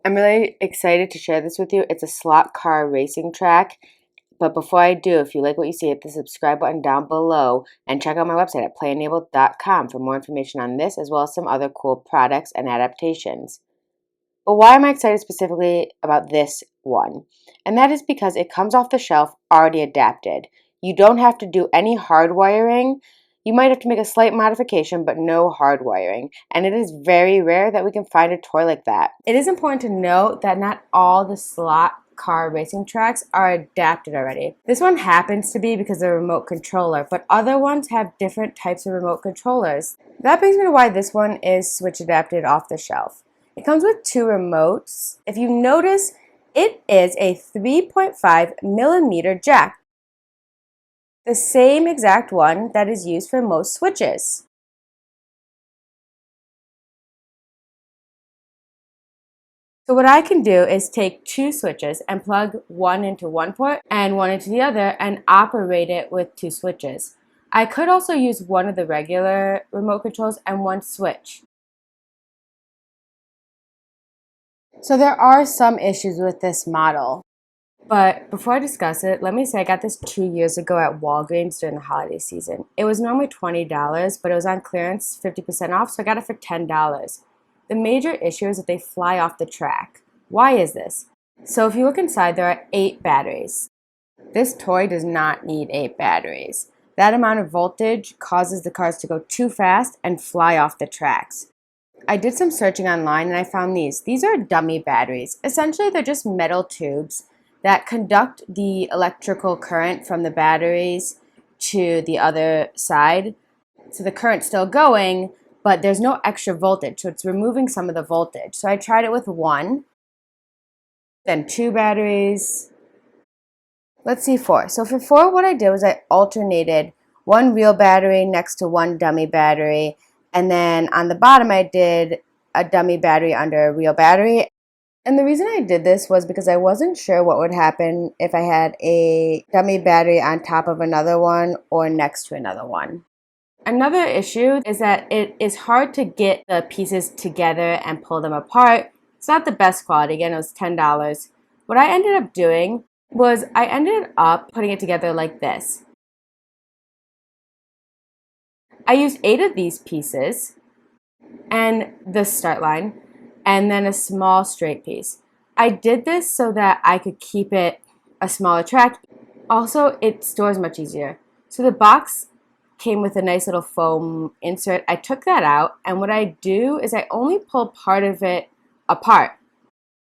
I'm really excited to share this with you. It's a slot car racing track. But before I do, if you like what you see, hit the subscribe button down below and check out my website at playenabled.com for more information on this as well as some other cool products and adaptations. But why am I excited specifically about this one? And that is because it comes off the shelf already adapted. You don't have to do any hard wiring. You might have to make a slight modification, but no hard wiring. And it is very rare that we can find a toy like that. It is important to note that not all the slot car racing tracks are adapted already. This one happens to be because of a remote controller, but other ones have different types of remote controllers. That brings me to why this one is switch adapted off the shelf. It comes with two remotes. If you notice, it is a 3.5mm jack, the same exact one that is used for most switches. So what I can do is take two switches and plug one into one port and one into the other and operate it with two switches. I could also use one of the regular remote controls and one switch. So there are some issues with this model. But before I discuss it, let me say I got this 2 years ago at Walgreens during the holiday season. It was normally $20, but it was on clearance, 50% off, so I got it for $10. The major issue is that they fly off the track. Why is this? So if you look inside, there are 8 batteries. This toy does not need 8 batteries. That amount of voltage causes the cars to go too fast and fly off the tracks. I did some searching online and I found these. These are dummy batteries. Essentially, they're just metal tubes that conduct the electrical current from the batteries to the other side. So the current's still going, but there's no extra voltage, so it's removing some of the voltage. So I tried it with one, then 2 batteries. Let's see 4. So for 4, what I did was I alternated one real battery next to one dummy battery, and then on the bottom I did a dummy battery under a real battery. And the reason I did this was because I wasn't sure what would happen if I had a dummy battery on top of another one or next to another one. Another issue is that it is hard to get the pieces together and pull them apart. It's not the best quality. Again, it was $10. What I ended up doing was I ended up putting it together like this. I used 8 of these pieces and the start line, and then a small straight piece. I did this so that I could keep it a smaller track. Also, it stores much easier. So the box came with a nice little foam insert. I took that out, and what I do is I only pull part of it apart.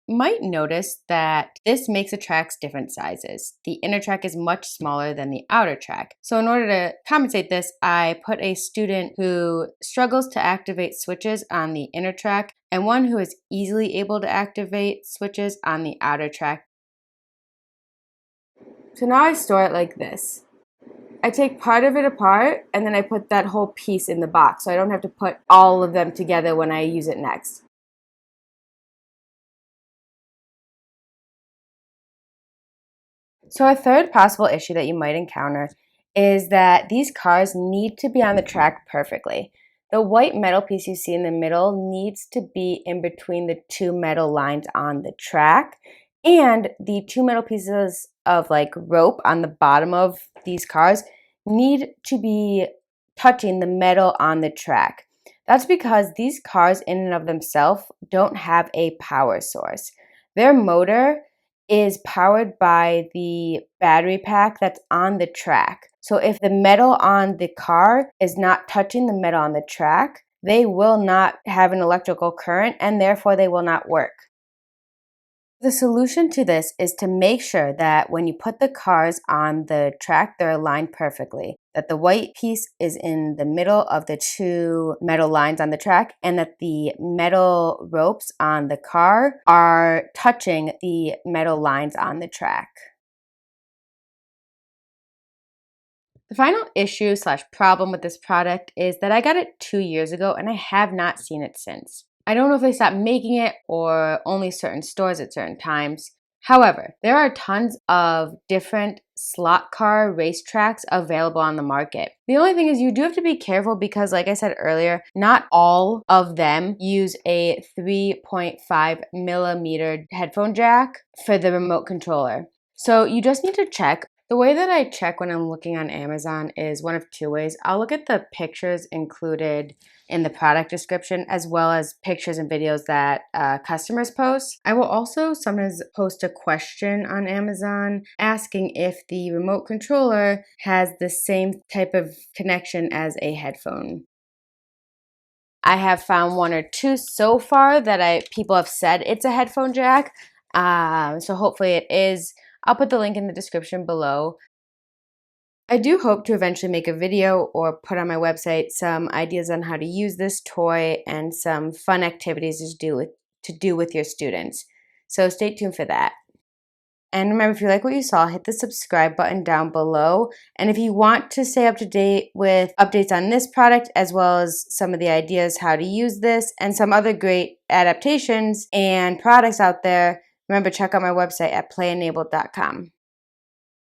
You might notice that this makes the tracks different sizes. The inner track is much smaller than the outer track. So in order to compensate this, I put a student who struggles to activate switches on the inner track and one who is easily able to activate switches on the outer track. So now I store it like this. I take part of it apart and then I put that whole piece in the box so I don't have to put all of them together when I use it next. So a third possible issue that you might encounter is that these cars need to be on the track perfectly. The white metal piece you see in the middle needs to be in between the 2 metal lines on the track, and the 2 metal pieces of like rope on the bottom of these cars need to be touching the metal on the track. That's because these cars in and of themselves don't have a power source. Their motor is powered by the battery pack that's on the track. So if the metal on the car is not touching the metal on the track, they will not have an electrical current and therefore they will not work. The solution to this is to make sure that when you put the cars on the track, they're aligned perfectly, that the white piece is in the middle of the 2 metal lines on the track, and that the metal ropes on the car are touching the metal lines on the track. The final issue / problem with this product is that I got it 2 years ago and I have not seen it since. I don't know if they stopped making it or only certain stores at certain times. However, there are tons of different slot car racetracks available on the market. The only thing is you do have to be careful because, like I said earlier, not all of them use a 3.5 millimeter headphone jack for the remote controller. So you just need to check. The way that I check when I'm looking on Amazon is one of two ways. I'll look at the pictures included in the product description, as well as pictures and videos that customers post. I will also sometimes post a question on Amazon asking if the remote controller has the same type of connection as a headphone. I have found one or two so far that people have said it's a headphone jack. So hopefully it is. I'll put the link in the description below. I do hope to eventually make a video or put on my website some ideas on how to use this toy and some fun activities to do with your students. So stay tuned for that. And remember, if you like what you saw, hit the subscribe button down below. And if you want to stay up to date with updates on this product, as well as some of the ideas how to use this and some other great adaptations and products out there, remember, check out my website at playenabled.com.